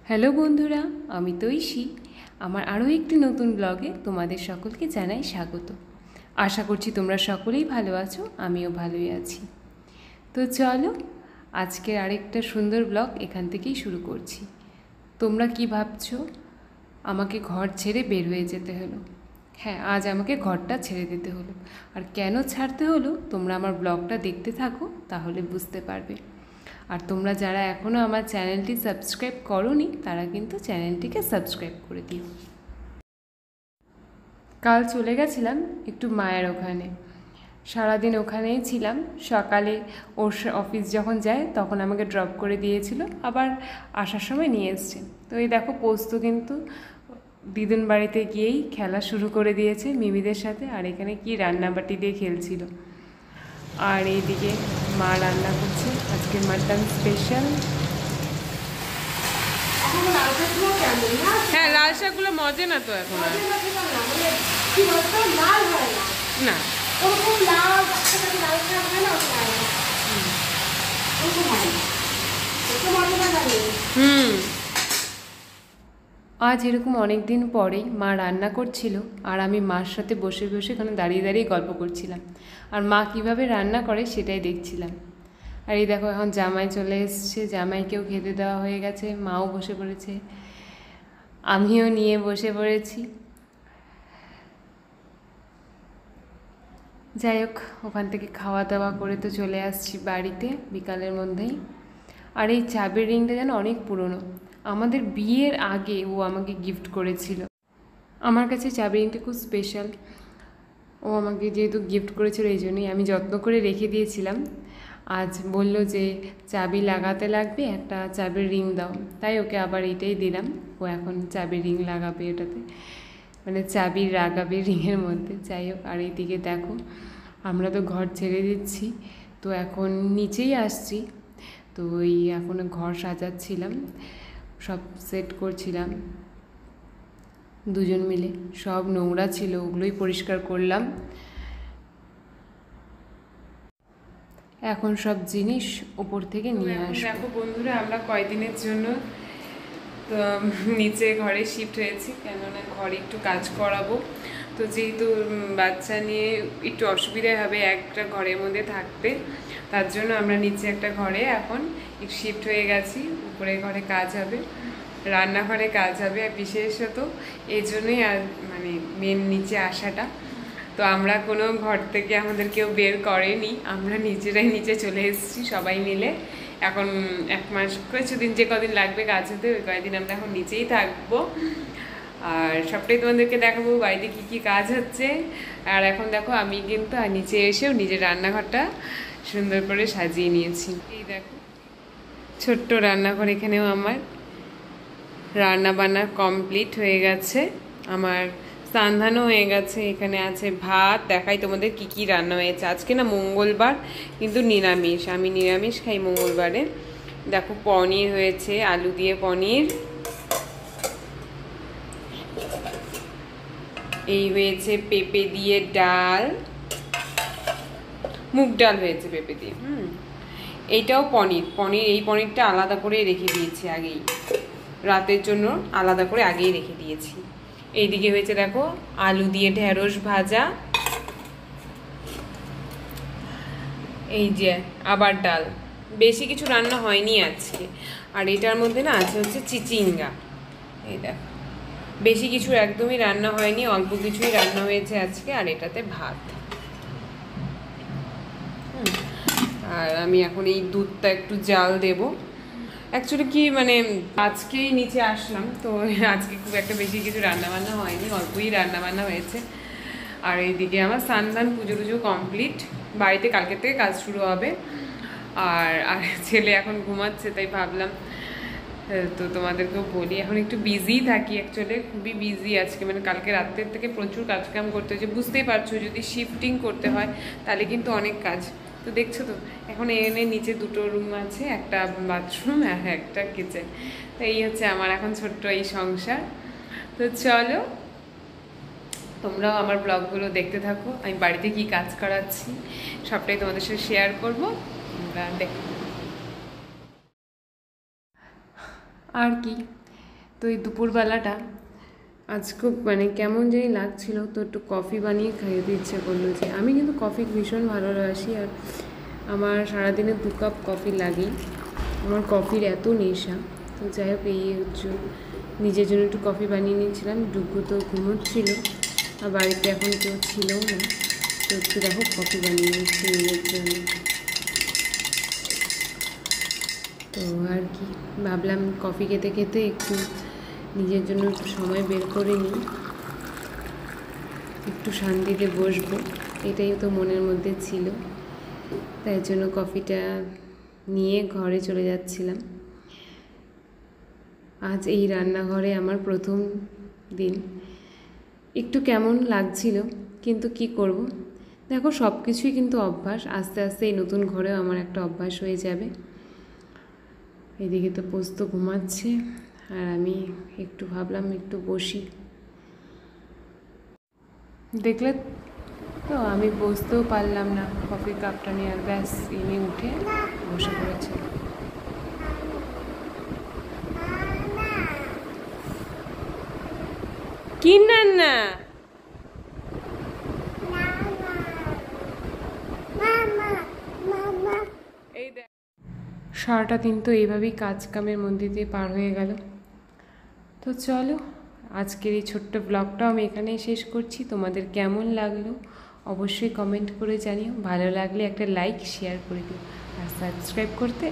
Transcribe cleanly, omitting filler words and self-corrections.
Hello বন্ধুরা, আমি তৈশী। আমার আরও একটি নতুন ব্লগে তোমাদের সকলকে জানাই স্বাগত। আশা করছি তোমরা সকলেই ভালো আছো, আমিও ভালোই আছি। তো চলো, আজকের আরেকটা সুন্দর ব্লগ এখান থেকেই শুরু করছি। তোমরা কি ভাবছো? আমাকে ঘর ছেড়ে বের হয়ে যেতে হলো। হ্যাঁ, আজ আমাকে ঘরটা ছেড়ে দিতে হলো। আর কেন ছাড়তে হলো তোমরা আমার ব্লগটা দেখতে থাকো, তাহলে বুঝতে পারবে। আর তোমরা যারা এখনও আমার চ্যানেলটি সাবস্ক্রাইব করোনি তারা কিন্তু চ্যানেলটিকে সাবস্ক্রাইব করে দিও। কাল চলে গেছিলাম একটু মায়ের ওখানে, সারাদিন ওখানেই ছিলাম। সকালে ওর অফিস যখন যায় তখন আমাকে ড্রপ করে দিয়েছিল, আবার আসার সময় নিয়ে এসছে। তো এই দেখো, পোস্ত কিন্তু দিদুন বাড়িতে গিয়েই খেলা শুরু করে দিয়েছে মিমিদের সাথে, আর এখানে কি রান্নাবাটি দিয়ে খেলছিল। আর এইদিকে মা রান্না করছে আজকে মাটন স্পেশাল। হ্যাঁ, লাল শাকগুলো মজে না তো এখন আর না। আজ এরকম অনেক দিন পরেই মা রান্না করছিল, আর আমি মার সাথে বসে বসে এখানে দাঁড়িয়ে দাঁড়িয়ে গল্প করছিলাম, আর মা কিভাবে রান্না করে সেটাই দেখছিলাম। আর এই দেখো, এখন জামাই চলে এসছে, জামাইকেও খেতে দেওয়া হয়ে গেছে, মাও বসে পড়েছে, আমিও নিয়ে বসে পড়েছি। যাই হোক, ওখান থেকে খাওয়া দাওয়া করে তো চলে আসছি বাড়িতে বিকালের মধ্যেই। আর এই চাবির রিংটা যেন অনেক পুরনো, আমাদের বিয়ের আগে ও আমাকে গিফট করেছিল। আমার কাছে চাবি রিংটা খুব স্পেশাল। ও আমাকে যেহেতু গিফট করেছিল এই জন্যই আমি যত্ন করে রেখে দিয়েছিলাম। আজ বলল যে চাবি লাগাতে লাগবে, একটা চাবির রিং দাও, তাই ওকে আবার এটাই দিলাম। ও এখন চাবির রিং লাগাবে এটাতে, মানে চাবি লাগাবে রিংয়ের মধ্যে। যাই হোক, আর এইদিকে দেখো, আমরা তো ঘর ছেড়ে দিচ্ছি, তো এখন নিচেই আসছি। তো ওই এখন ঘর সাজাচ্ছিলাম, সব সেট করছিলাম দুজন মিলে। সব নোংরা ছিল, ওগুলোই পরিষ্কার করলাম। এখন সব জিনিস উপর থেকে নিয়ে আসবো। দেখো বন্ধুরা, আমরা কয়দিনের জন্য তো নিচে ঘরে শিফট হয়েছি, কেননা ঘরে একটু কাজ করাবো। তো যেহেতু বাচ্চা নিয়ে একটু অসুবিধা হবে একটা ঘরের মধ্যে থাকতে, তার জন্য আমরা নিচে একটা ঘরে এখন শিফট হয়ে গেছি। উপরে ঘরে কাজ হবে, রান্নাঘরে কাজ হবে, আর বিশেষত এই জন্যই আর মানে মেন নিচে আসাটা। তো আমরা কোনো ঘর থেকে আমাদের কেউ বের করেনি, আমরা নিজেরাই নিচে চলে এসেছি সবাই মিলে। এখন 1 মাস কিছুদিন, যে কদিন লাগবে কাজ হতে, ওই কয়েকদিন আমরা এখন নিচেই থাকবো। আর সবটাই তোমাদেরকে দেখাবো বাড়িতে কী কী কাজ হচ্ছে। আর এখন দেখো, আমি কিন্তু নিচে এসেও নিজের রান্নাঘরটা সুন্দর করে সাজিয়ে নিয়েছি। এই দেখো, ছোট্ট রান্নাঘর, এখানেও আমার রান্না বান্না কমপ্লিট হয়ে গেছে, আমার স্নানও হয়ে গেছে। এখানে আছে ভাত, দেখাই তোমাদের কি কি রান্না হয়েছে। আজকে না মঙ্গলবার, কিন্তু নিরামিষ, আমি নিরামিষ খাই মঙ্গলবারে। দেখো, পনির হয়েছে, আলু দিয়ে পনির। এই হয়েছে পেঁপে দিয়ে ডাল, মুগ ডাল হয়েছে পেঁপে দিয়ে। এইটাও পনির। এই পনিরটা আলাদা করে রেখে দিয়েছি আগেই, রাতের জন্য আলাদা করে আগেই রেখে দিয়েছি। এইদিকে হয়েছে দেখো আলু দিয়ে ঢেঁড়স ভাজা, এই যে আবার ডাল। বেশি কিছু রান্না হয়নি আজকে। আর এটার মধ্যে না আছে হচ্ছে চিচিঙ্গা। এই দেখো, বেশি কিছু একদমই রান্না হয়নি, অল্প কিছুই রান্না হয়েছে আজকে। আর এটাতে ভাত। আর আমি এখন এই দুধটা একটু জাল দেবো। অ্যাকচুয়ালি কি মানে আজকেই নিচে আসলাম, তো আজকে খুব একটা বেশি কিছু রান্নাবান্না হয়নি, অল্পই রান্নাবান্না হয়েছে। আর এইদিকে আমার স্নান পুজো টুজো কমপ্লিট, বাড়িতে কালকে থেকে কাজ শুরু হবে। আর ছেলে এখন ঘুমাচ্ছে, তাই ভাবলাম তো তোমাদেরকেও বলি। এখন একটু বিজি থাকি, অ্যাকচুয়ালি খুবই বিজি আজকে, মানে কালকে রাত্রের থেকে প্রচুর কাজকাম করতে হয়েছে। বুঝতেই পারছো, যদি শিফটিং করতে হয় তাহলে কিন্তু অনেক কাজ। তো দেখছো তো, এখন এনে নিচে 2টো রুম আছে, একটা বাথরুম আর একটা কিচেন। তো এই হচ্ছে আমার এখন ছোট্ট এই সংসার। তো চলো, তোমরাও আমার ব্লগগুলো দেখতে থাকো, আমি বাড়িতে কি কাজ করাচ্ছি সবটাই তোমাদের সাথে শেয়ার করবো, তোমরা দেখো। আর কি, তো এই দুপুরবেলাটা আজ খুব মানে কেমন জানি লাগছিল, তো একটু কফি বানিয়ে খাইয়ে ইচ্ছে করলো। যে আমি কিন্তু কফি ভীষণ ভালোবাসি, আর আমার সারাদিনে 2 কাপ কফি লাগেই, আমার কফির এত নেশা। তো যাই হোক, এই হচ্ছে নিজের জন্য একটু কফি বানিয়ে নিয়েছিলাম। ডুগু তো ঘুমোচ্ছিল, আর বাড়িতে এখন কেউ ছিলও না, তো একটু দেখো কফি বানিয়ে নিচ্ছি নিজের জন্য। তো আর কি, ভাবলাম কফি খেতে খেতে একটু নিজের জন্য একটু সময় বের করে নিই, একটু শান্তিতে বসবো, এটাই তো মনের মধ্যে ছিল। তাই জন্য কফিটা নিয়ে ঘরে চলে যাচ্ছিলাম। আজ এই রান্নাঘরে আমার প্রথম দিন, একটু কেমন লাগছিল, কিন্তু কি করব, দেখো সব কিছুই কিন্তু অভ্যাস, আস্তে আস্তে এই নতুন ঘরেও আমার একটা অভ্যাস হয়ে যাবে। এদিকে তো পোস্ত ঘুমাচ্ছে, আর আমি একটু ভাবলাম একটু বসি। দেখলে তো আমি বসতেও পারলাম না, কফির কাপটা নিয়ে, আর ব্যাস ইনি উঠে বসে পড়েছে। কি না এই দেখ, সারাটা দিন তো এইভাবেই কাজ কামের মধ্যে দিয়ে পার হয়ে গেল। তো চলো, আজকের এই ছোট্ট ব্লগটাও আমি এখানেই শেষ করছি। তোমাদের কেমন লাগলো অবশ্যই কমেন্ট করে জানিও, ভালো লাগলে একটা লাইক শেয়ার করে দিও, আর সাবস্ক্রাইব করতে